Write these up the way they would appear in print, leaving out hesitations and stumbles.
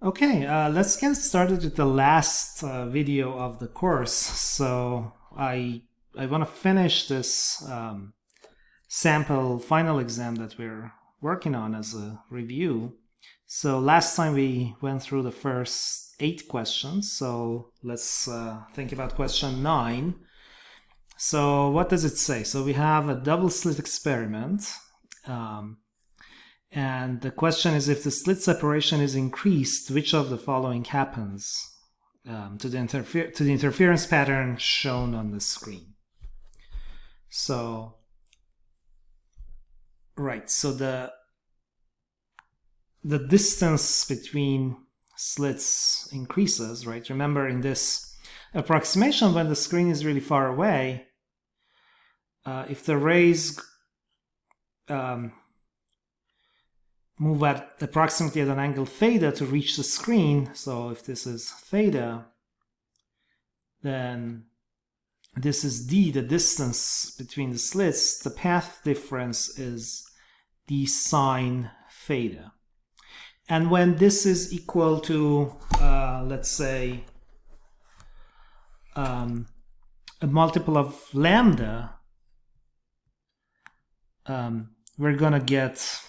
Okay, let's get started with the last video of the course. So I want to finish this sample final exam that we're working on as a review. So last time we went through the first 8 questions. So let's think about question 9. So what does it say? So we have a double slit experiment. And the question is, if the slit separation is increased, which of the following happens to the interference pattern shown on the screen? So, right, so the distance between slits increases, right? Remember, in this approximation, when the screen is really far away, if the rays move at approximately at an angle theta to reach the screen, so if this is theta, then this is d, the distance between the slits. The path difference is d sine theta. And when this is equal to, let's say, a multiple of lambda, we're going to get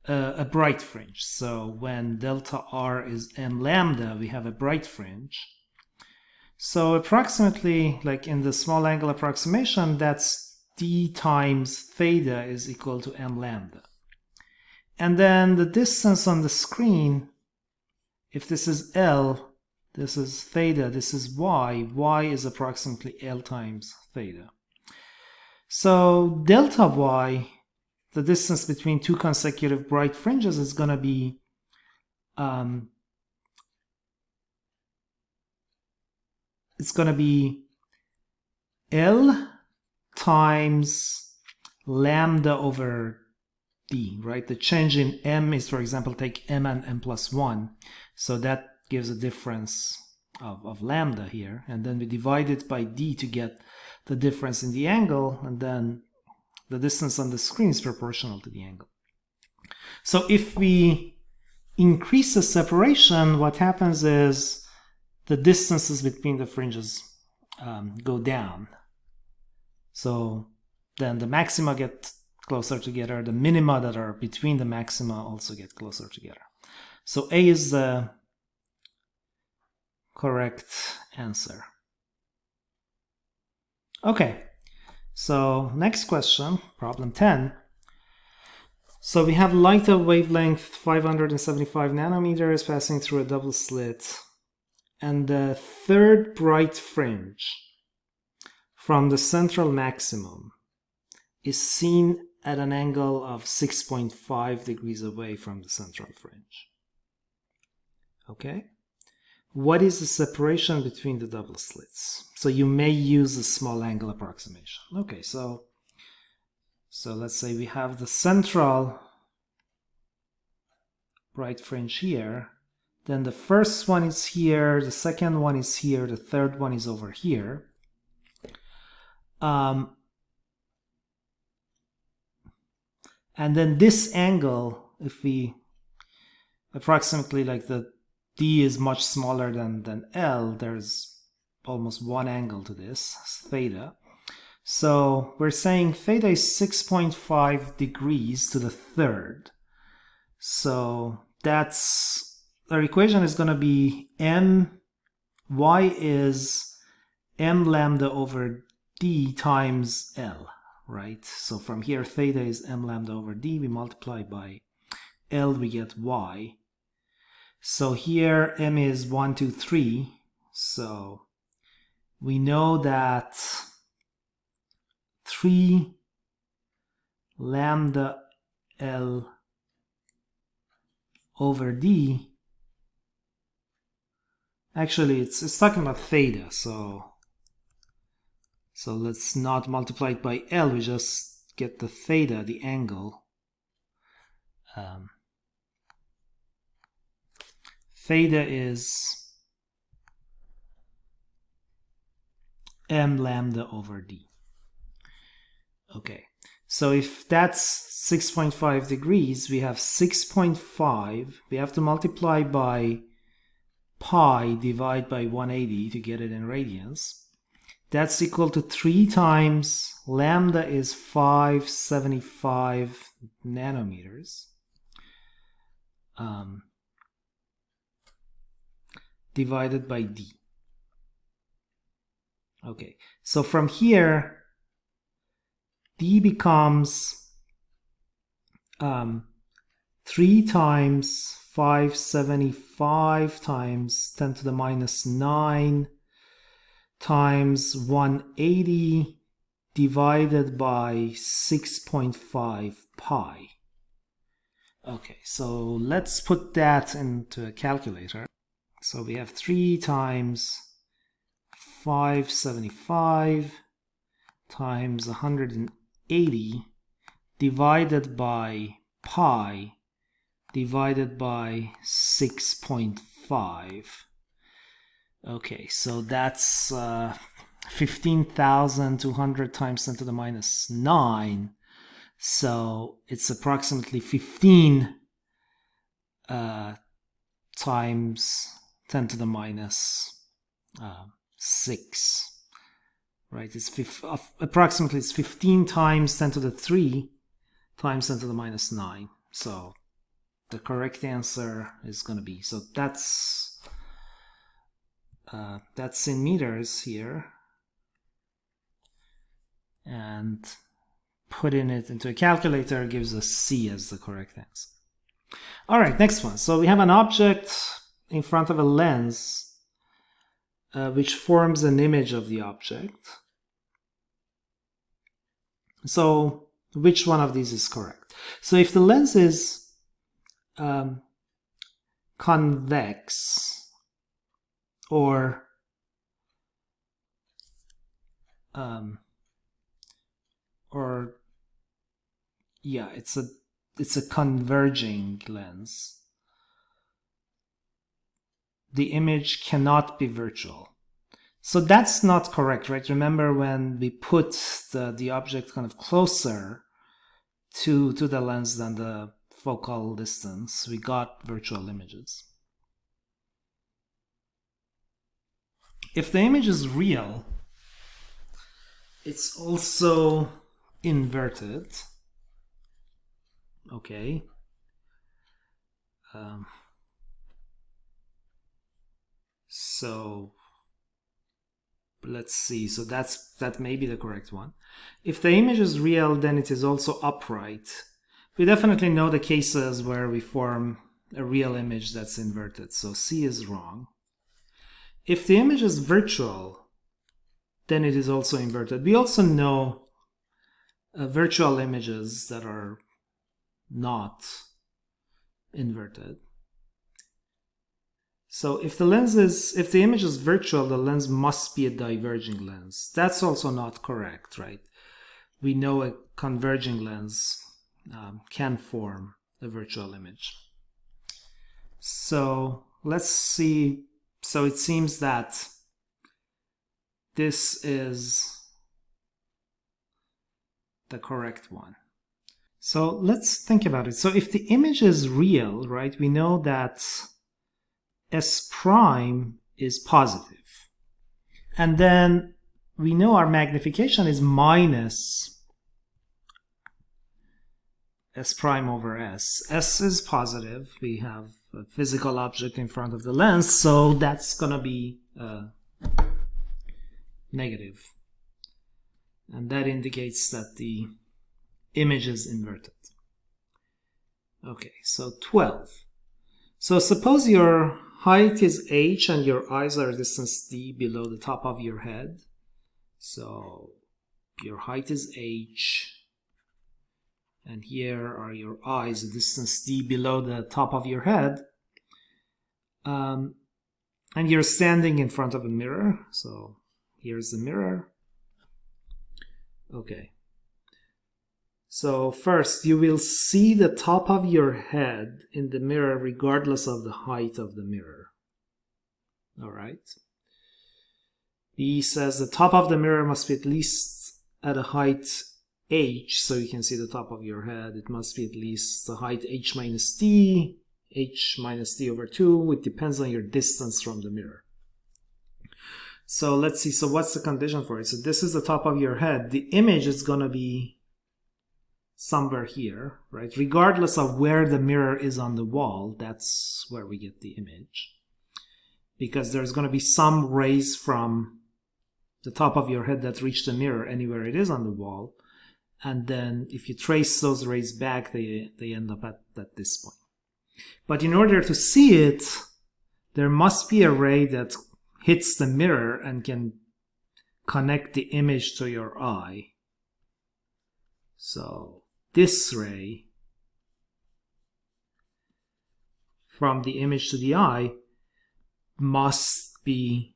a bright fringe. So when delta r is m lambda, we have a bright fringe. So approximately, like in the small angle approximation, that's d times theta is equal to m lambda. And then the distance on the screen, if this is L, this is theta, this is y is approximately L times theta. So delta y, the distance between two consecutive bright fringes, is going to be it's going to be L times lambda over d, right? The change in m is, for example, take m and m plus 1. So that gives a difference of lambda here. And then we divide it by d to get the difference in the angle. And then the distance on the screen is proportional to the angle. So if we increase the separation, what happens is the distances between the fringes go down. So then the maxima get closer together. The minima that are between the maxima also get closer together. So A is the correct answer. Okay. So next question, problem 10. So we have light of wavelength 575 nanometers passing through a double slit, and the third bright fringe from the central maximum is seen at an angle of 6.5 degrees away from the central fringe. Okay? What is the separation between the double slits? So you may use a small angle approximation. Okay, so let's say we have the central bright fringe here. Then the first one is here, the second one is here, the third one is over here. And then this angle, if we approximately, like, the d is much smaller than L, there's almost one angle to this, theta. So we're saying theta is 6.5 degrees to the third. So that's, our equation is going to be y is m lambda over d times L, right? So from here, theta is m lambda over d. We multiply by L, we get y. So here m is 1, 2, 3. So we know that 3 lambda L over d, actually it's talking about theta, so let's not multiply it by L, we just get the theta, the angle. Theta is m lambda over d. Okay, So if that's 6.5 degrees, we have 6.5. We have to multiply by pi, divide by 180 to get it in radians. That's equal to 3 times lambda is 575 nanometers. Divided by d. Okay, so from here, d becomes 3 times 575 times 10 to the minus 9 times 180 divided by 6.5 pi. Okay, so let's put that into a calculator. So we have 3 times 575 times 180 divided by pi divided by 6.5. Okay, so that's 15,200 times 10 to the minus 9. So it's approximately 15 times 10 to the minus 6. Right, it's approximately it's 15 times 10 to the 3 times 10 to the minus 9. So the correct answer is going to be, so that's in meters here, and putting it into a calculator gives us C as the correct answer. All right, next one. So we have an object in front of a lens which forms an image of the object. So which one of these is correct? So if the lens is convex, or yeah, it's a converging lens, the image cannot be virtual. So that's not correct, right? Remember when we put the object kind of closer to the lens than the focal distance, we got virtual images. If the image is real, it's also inverted. Okay. So let's see. So that may be the correct one. If the image is real, then it is also upright. We definitely know the cases where we form a real image that's inverted. So C is wrong. If the image is virtual, then it is also inverted. We also know virtual images that are not inverted. So if the image is virtual, the lens must be a diverging lens. That's also not correct, right? We know a converging lens can form a virtual image. So let's see. So it seems that this is the correct one. So let's think about it. So if the image is real, right, we know that S prime is positive. And then we know our magnification is minus S prime over S. S is positive. We have a physical object in front of the lens, so that's going to be negative. And that indicates that the image is inverted. Okay, so 12. So suppose your height is h and your eyes are distance d below the top of your head. So your height is h, and here are your eyes, a distance d below the top of your head. And you're standing in front of a mirror. So here's the mirror. Okay. So first, you will see the top of your head in the mirror regardless of the height of the mirror. All right. B says the top of the mirror must be at least at a height h, so you can see the top of your head. It must be at least the height h minus t over 2. It depends on your distance from the mirror. So let's see. So what's the condition for it? So this is the top of your head. The image is going to be somewhere here, right? Regardless of where the mirror is on the wall, that's where we get the image. Because there's going to be some rays from the top of your head that reach the mirror anywhere it is on the wall. And then if you trace those rays back, they end up at this point. But in order to see it, there must be a ray that hits the mirror and can connect the image to your eye. So this ray from the image to the eye must be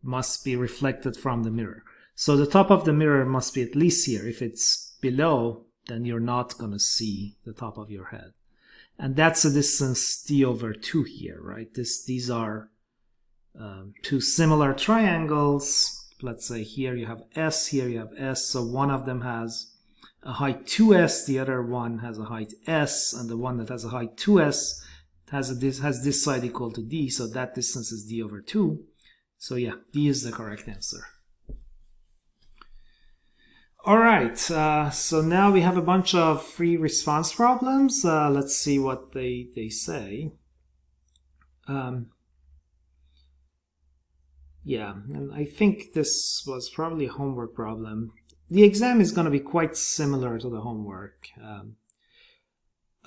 reflected from the mirror. So the top of the mirror must be at least here. If it's below, then you're not going to see the top of your head. And that's a distance d over 2 here, right? These are two similar triangles. Let's say here you have S, here you have S. So one of them has a height 2s, the other one has a height s, and the one that has a height 2s has this side equal to d. So that distance is d over 2. So yeah, D is the correct answer. All right, so now we have a bunch of free response problems. Let's see what they say. Yeah, and I think this was probably a homework problem. The exam is going to be quite similar to the homework.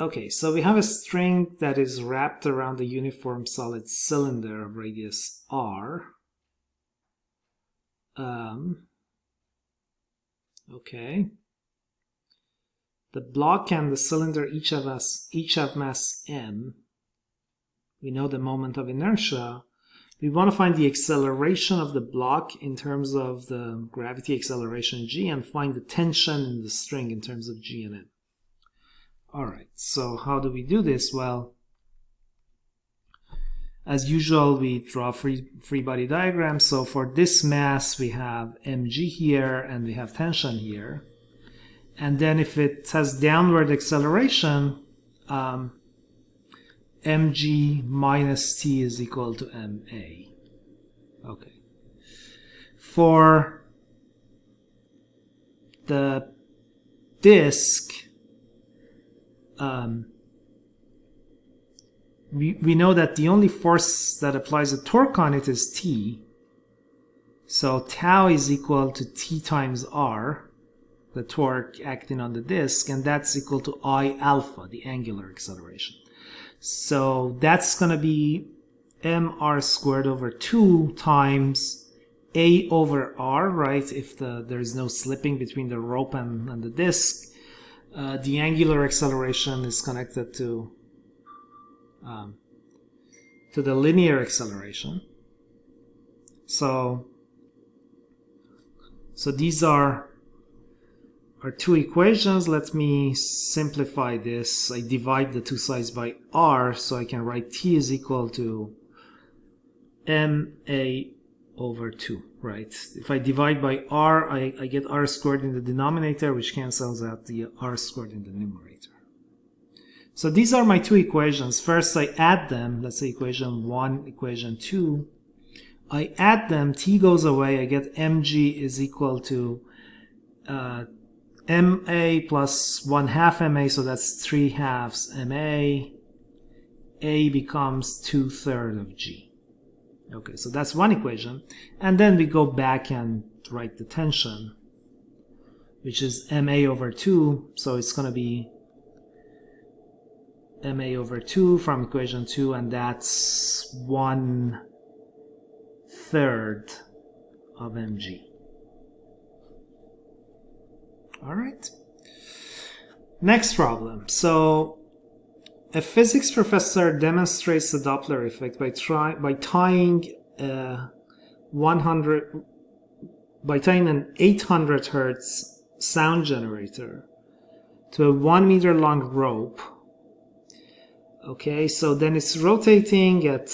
Okay, so we have a string that is wrapped around a uniform solid cylinder of radius r. Okay. The block and the cylinder each have mass m. We know the moment of inertia. We want to find the acceleration of the block in terms of the gravity acceleration g, and find the tension in the string in terms of g and m. All right, so how do we do this? Well, as usual, we draw free body diagram. So for this mass, we have mg here and we have tension here. And then if it has downward acceleration, mg minus t is equal to ma. Okay. For the disk, we know that the only force that applies a torque on it is T. So tau is equal to T times R, the torque acting on the disk, and that's equal to I alpha, the angular acceleration. So that's going to be mr squared over 2 times a over r, right? If there's no slipping between the rope and the disk, the angular acceleration is connected to the linear acceleration. So these are our two equations. Let me simplify this. I divide the two sides by r, so I can write t is equal to ma over 2, right? If I divide by r, I get r squared in the denominator, which cancels out the r squared in the numerator. So these are my two equations. First, I add them. Let's say equation 1, equation 2. I add them, t goes away, I get mg is equal to ma plus 1/2 ma, so that's 3/2 ma. A becomes 2/3 of g. Okay, so that's one equation. And then we go back and write the tension, which is ma over 2. So it's going to be ma over 2 from equation 2, and that's 1/3 of mg. All right. Next problem. So a physics professor demonstrates the Doppler effect by tying an 800 hertz sound generator to a 1 meter long rope. Okay, so then it's rotating at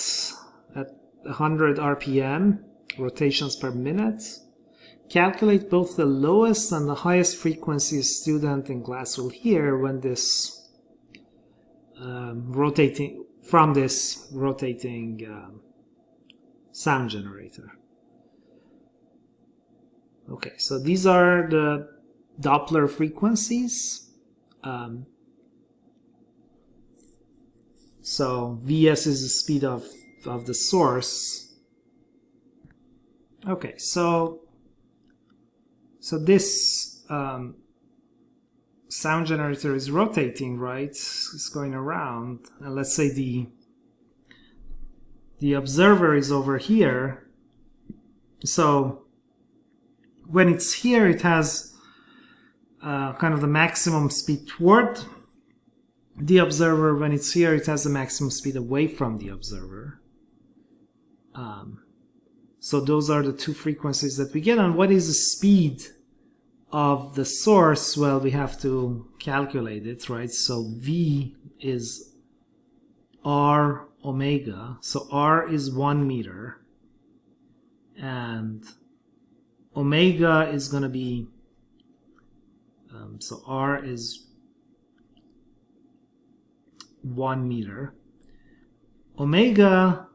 100 RPM, rotations per minute. calculate both the lowest and the highest frequency a student in class will hear when this rotating sound generator. Okay, so these are the Doppler frequencies. So Vs is the speed of the source. Okay, so this sound generator is rotating, right? It's going around, and let's say the observer is over here. So when it's here, it has kind of the maximum speed toward the observer. When it's here, it has the maximum speed away from the observer. So those are the two frequencies that we get. And what is the speed of the source? Well, we have to calculate it, right? So V is R omega. So R is 1 meter. And omega is going to be, so R is 1 meter. Omega,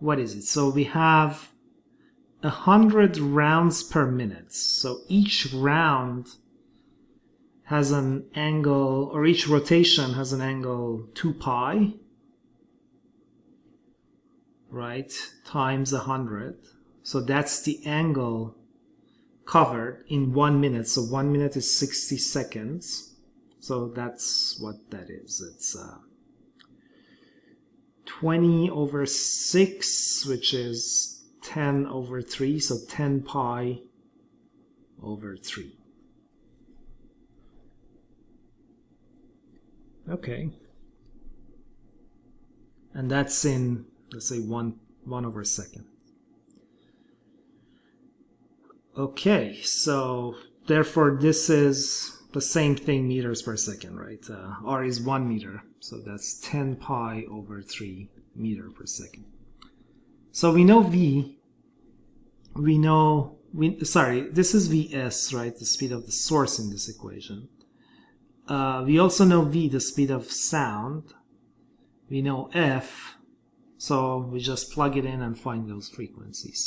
what is it? So we have 100 rounds per minute. So each round has an angle, or each rotation has an angle 2 pi, right, times 100. So that's the angle covered in 1 minute. So 1 minute is 60 seconds. So that's what that is. It's 20 over 6, which is 10 over 3. So 10 pi over 3. Okay. And that's in, let's say, 1 over a second. Okay, so therefore this is the same thing, meters per second, right? R is 1 meter, so that's 10 pi over 3 meter per second. So we know V, this is Vs, right? The speed of the source in this equation. We also know V, the speed of sound. We know F, so we just plug it in and find those frequencies.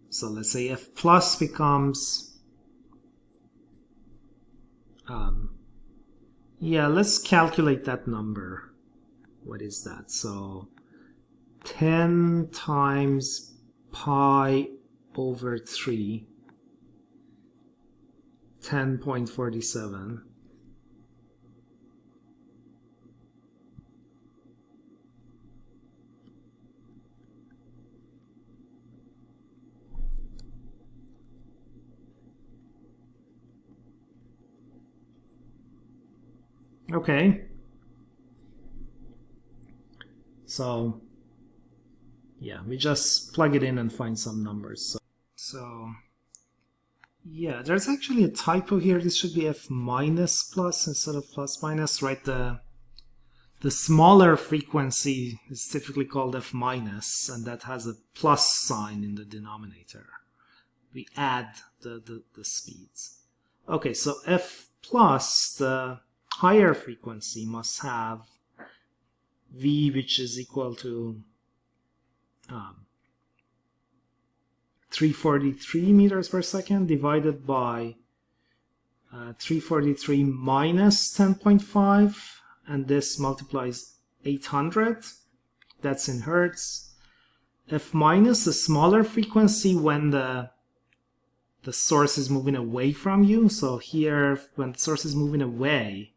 So let's say F plus becomes, let's calculate that number. What is that? So 10 times pi over 3, 10.47. Okay. So yeah, we just plug it in and find some numbers. So yeah, there's actually a typo here. This should be F minus plus instead of plus minus, right? The smaller frequency is typically called F minus, and that has a plus sign in the denominator. We add the speeds. Okay, so F plus, the higher frequency, must have V, which is equal to 343 meters per second divided by 343 minus 10.5, and this multiplies 800. That's in hertz. F minus, the smaller frequency when the source is moving away from you. So here, when the source is moving away,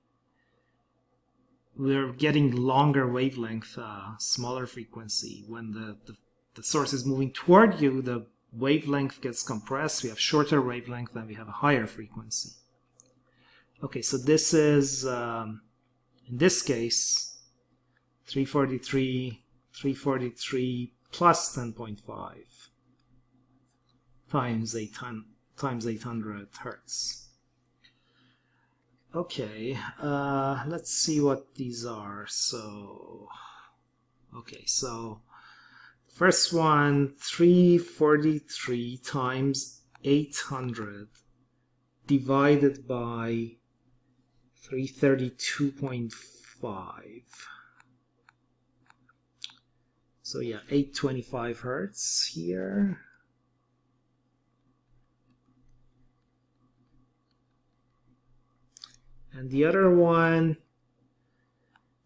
we're getting longer wavelength, smaller frequency. When the source is moving toward you, the wavelength gets compressed. We have shorter wavelength and we have a higher frequency. Okay, so this is, in this case, 343 plus 10.5 times 800 hertz. Okay, let's see what these are. So, okay, so first one, 343 times 800 divided by 332.5. So yeah, 825 hertz here. And the other one,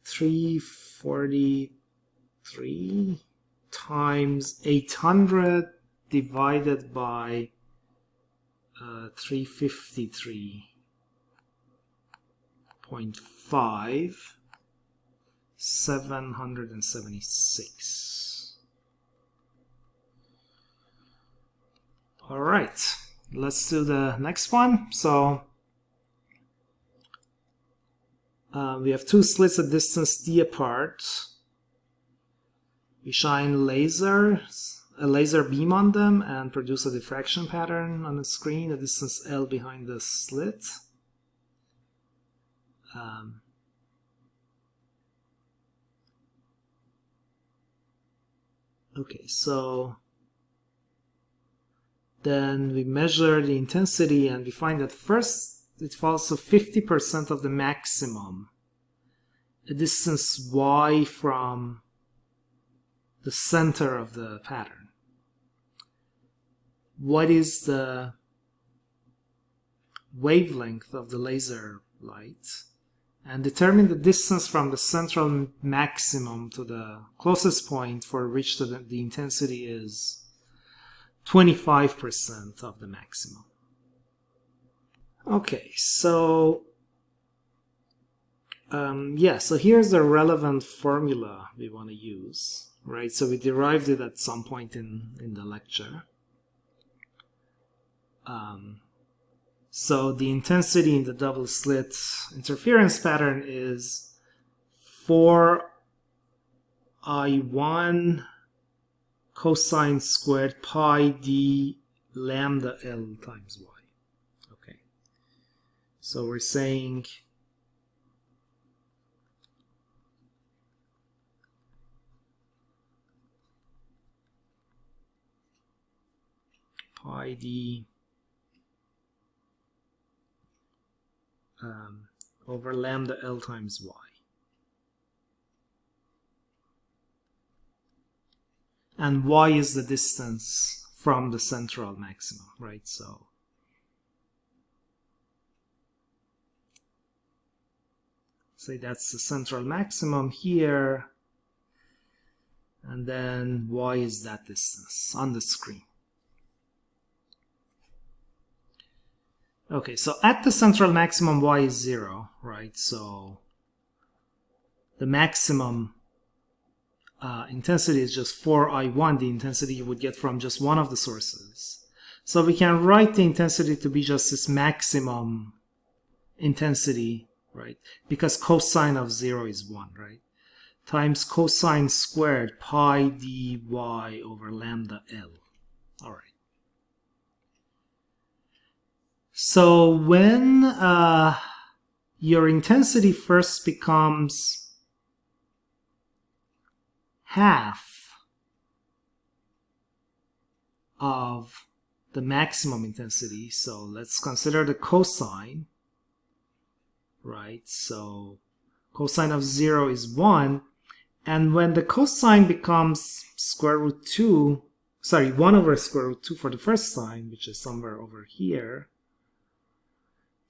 343 times 800 divided by 353.5, 776. All right, let's do the next one. So we have two slits at distance d apart. We shine a laser beam on them and produce a diffraction pattern on the screen, a distance L behind the slit. Okay, so then we measure the intensity and we find that first it falls to 50% of the maximum, a distance y from the center of the pattern. What is the wavelength of the laser light? And determine the distance from the central maximum to the closest point for which the intensity is 25% of the maximum. Okay, so so here's the relevant formula we want to use, right? So we derived it at some point in the lecture. So the intensity in the double slit interference pattern is 4I1 cosine squared pi d lambda L times y. Okay, so we're saying pi d over lambda L times y. And y is the distance from the central maximum, right? So say that's the central maximum here, and then y is that distance on the screen. Okay, so at the central maximum y is 0, right? So the maximum intensity is just 4I1, the intensity you would get from just one of the sources. So we can write the intensity to be just this maximum intensity, right? Because cosine of 0 is 1, right? Times cosine squared pi dy over lambda L. All right. So when your intensity first becomes half of the maximum intensity, so let's consider the cosine, right? So cosine of 0 is 1, and when the cosine becomes square root 2, sorry, 1 over square root 2 for the first sine, which is somewhere over here,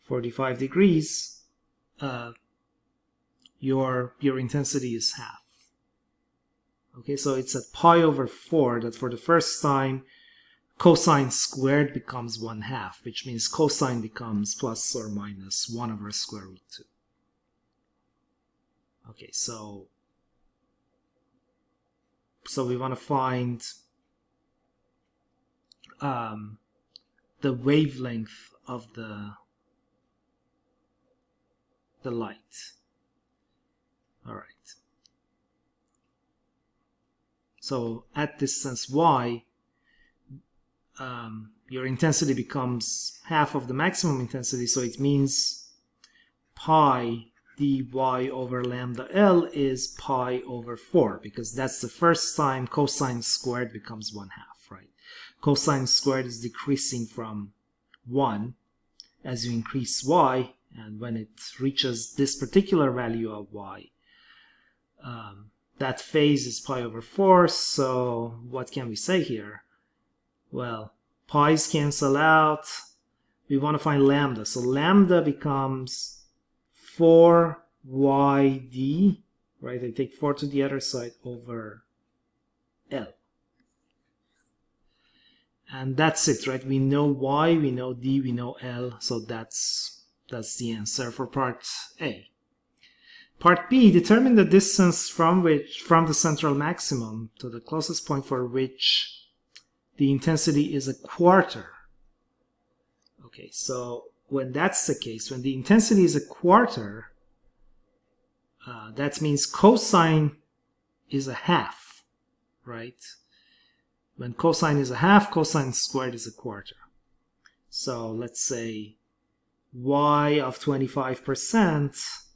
45 degrees, your intensity is half. Okay, so it's at pi over 4 that for the first time cosine squared becomes 1/2, which means cosine becomes plus or minus 1 over square root 2. Okay, so we want to find the wavelength of the light. All right. So at distance y, your intensity becomes half of the maximum intensity, so it means pi dy over lambda L is pi over 4, because that's the first time cosine squared becomes 1/2, right? Cosine squared is decreasing from 1 as you increase y, and when it reaches this particular value of y, that phase is pi over 4. So what can we say here? Well, pi's cancel out. We want to find lambda. So lambda becomes 4yd, right? I take 4 to the other side over L. And that's it, right? We know y, we know d, we know L. So that's the answer for part A. Part B, determine the distance from the central maximum to the closest point for which the intensity is a quarter. Okay, so when that's the case, when the intensity is a quarter, that means cosine is a half, right? When cosine is a half, cosine squared is a quarter. So let's say y of 25%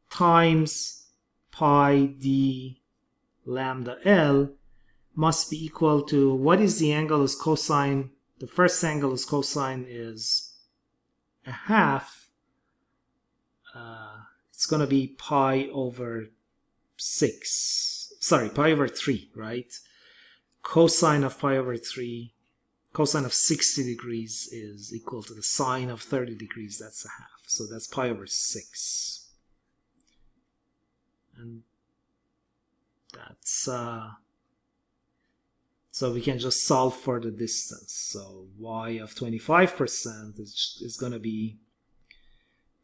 times pi d lambda L must be equal to, what is the angle is cosine? The first angle is cosine is a half. It's going to be pi over 6. Sorry, pi over 3, right? Cosine of pi over 3, cosine of 60 degrees is equal to the sine of 30 degrees. That's a half. So that's pi over 6. And that's so we can just solve for the distance. So y of 25% is going to be,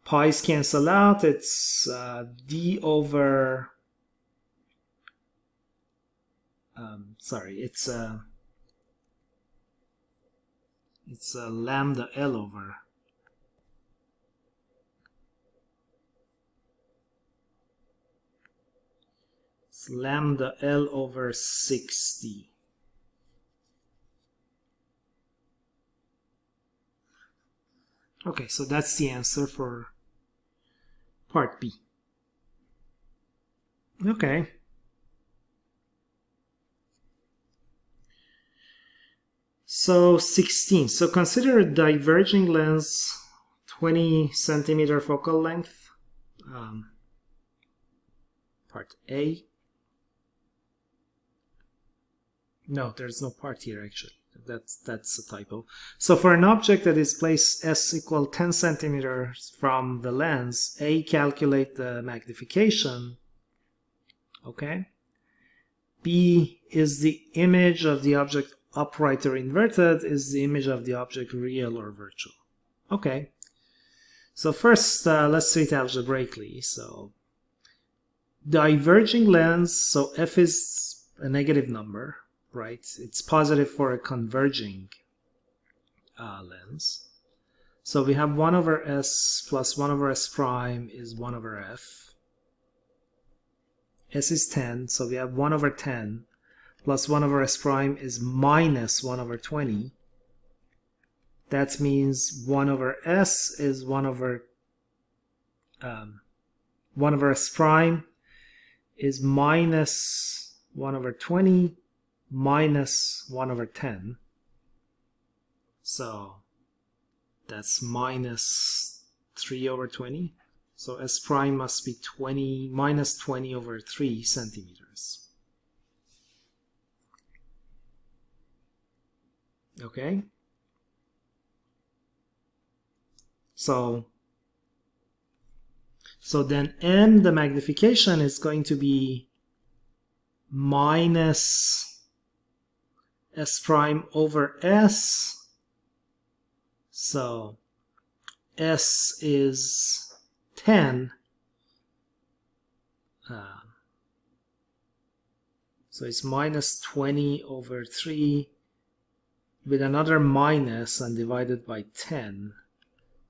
pi's cancel out. It's d over, it's lambda L over lambda L over 6d. Okay, so that's the answer for part B. Okay. So 16. So consider a diverging lens, 20 centimeter focal length. Part A. No, there's no part here actually. That's a typo. So for an object that is placed s equal 10 centimeters from the lens, A, calculate the magnification. Okay. B is the image of the object upright or inverted, is the image of the object real or virtual. Okay. So first, let's treat algebraically. So diverging lens, so f is a negative number, right? It's positive for a converging lens. So we have 1 over s plus 1 over s prime is 1 over f. S is 10, so we have 1 over 10 plus 1 over s prime is minus 1 over 20. That means 1 over s is 1 over s prime is minus 1 over 20 minus 1 over 10. So that's minus 3 over 20. So s prime must be minus 20 over 3 centimeters. Okay. So then m, the magnification, is going to be minus s prime over s. So s is 10. So it's minus 20 over 3 with another minus and divided by 10.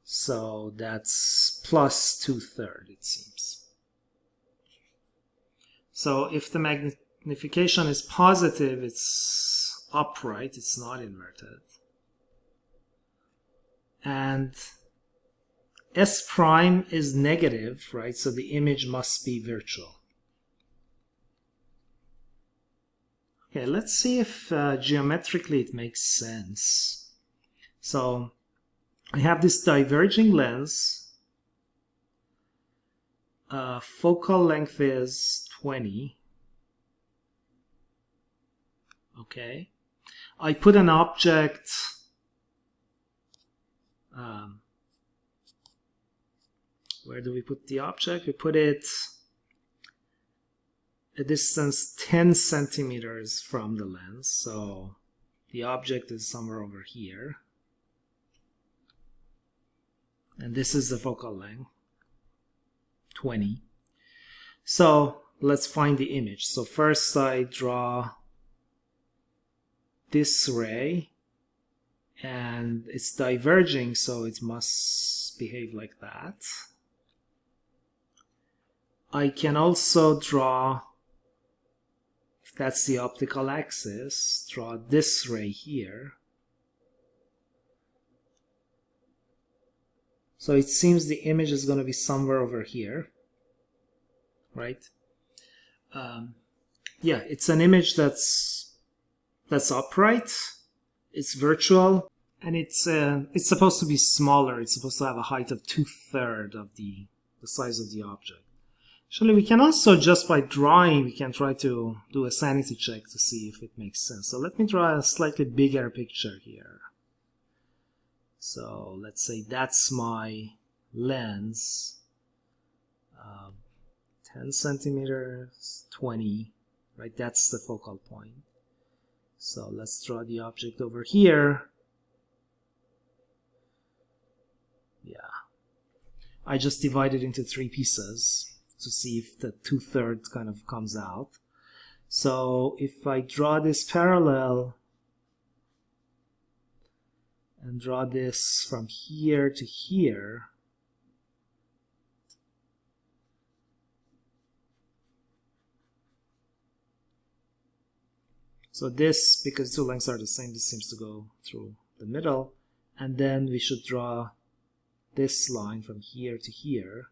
So that's plus 2/3, it seems. So if the magnification is positive, it's upright, it's not inverted. And S prime is negative, right? So the image must be virtual. Okay, let's see if geometrically it makes sense. So I have this diverging lens. Focal length is 20. Okay. I put an object where do we put the object? We put it a distance 10 centimeters from the lens. So the object is somewhere over here. And this is the focal length, 20. So let's find the image. So first I draw this ray, and it's diverging, so it must behave like that. I can also draw, if that's the optical axis, draw this ray here. So it seems the image is going to be somewhere over here, right? Yeah, it's an image that's upright, it's virtual, and it's supposed to be smaller. It's supposed to have a height of 2/3 of the size of the object. Actually, we can also, just by drawing, we can try to do a sanity check to see if it makes sense. So let me draw a slightly bigger picture here. So let's say that's my lens, 10 centimeters, 20, right? That's the focal point. So let's draw the object over here. Yeah. I just divided into 3 pieces to see if the 2/3 kind of comes out. So if I draw this parallel and draw this from here to here, so this, because 2 lengths are the same, this seems to go through the middle, and then we should draw this line from here to here.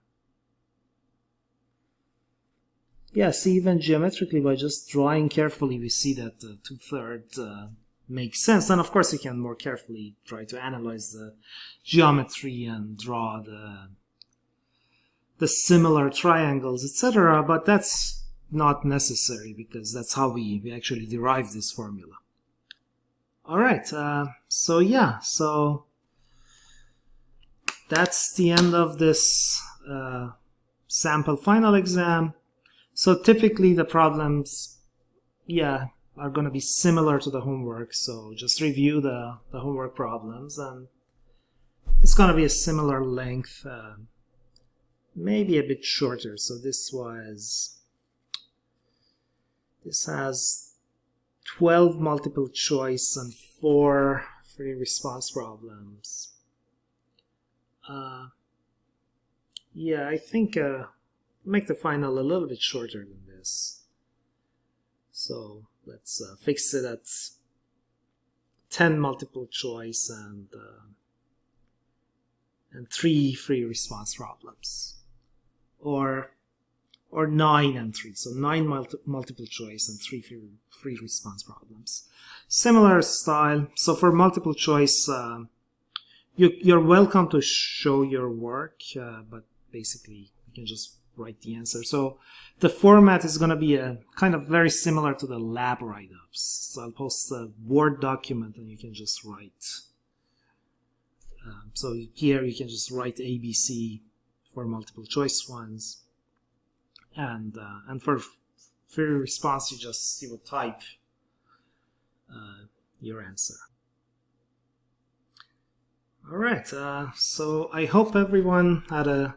Yeah, see, even geometrically, by just drawing carefully, we see that the 2/3 makes sense. And of course, we can more carefully try to analyze the geometry and draw the similar triangles, etc. But that's not necessary, because that's how we actually derive this formula. All right, so yeah, so that's the end of this sample final exam. So typically the problems, yeah, are going to be similar to the homework. So just review the homework problems, and it's going to be a similar length, maybe a bit shorter. So this has 12 multiple choice and 4 free response problems. Yeah, I think make the final a little bit shorter than this. So let's fix it at 10 multiple choice and 3 free response problems, or 9 and 3. So 9 multiple choice and 3 free response problems. Similar style. So for multiple choice, you're welcome to show your work, but basically you can just write the answer. So the format is going to be a kind of very similar to the lab write-ups. So I'll post a Word document and you can just write. So here you can just write ABC for multiple choice ones, and for free response you would type your answer. All right. So I hope everyone had a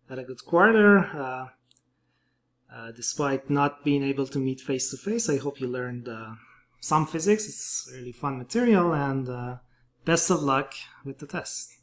good quarter. Despite not being able to meet face to face, I hope you learned some physics. It's really fun material, and best of luck with the test.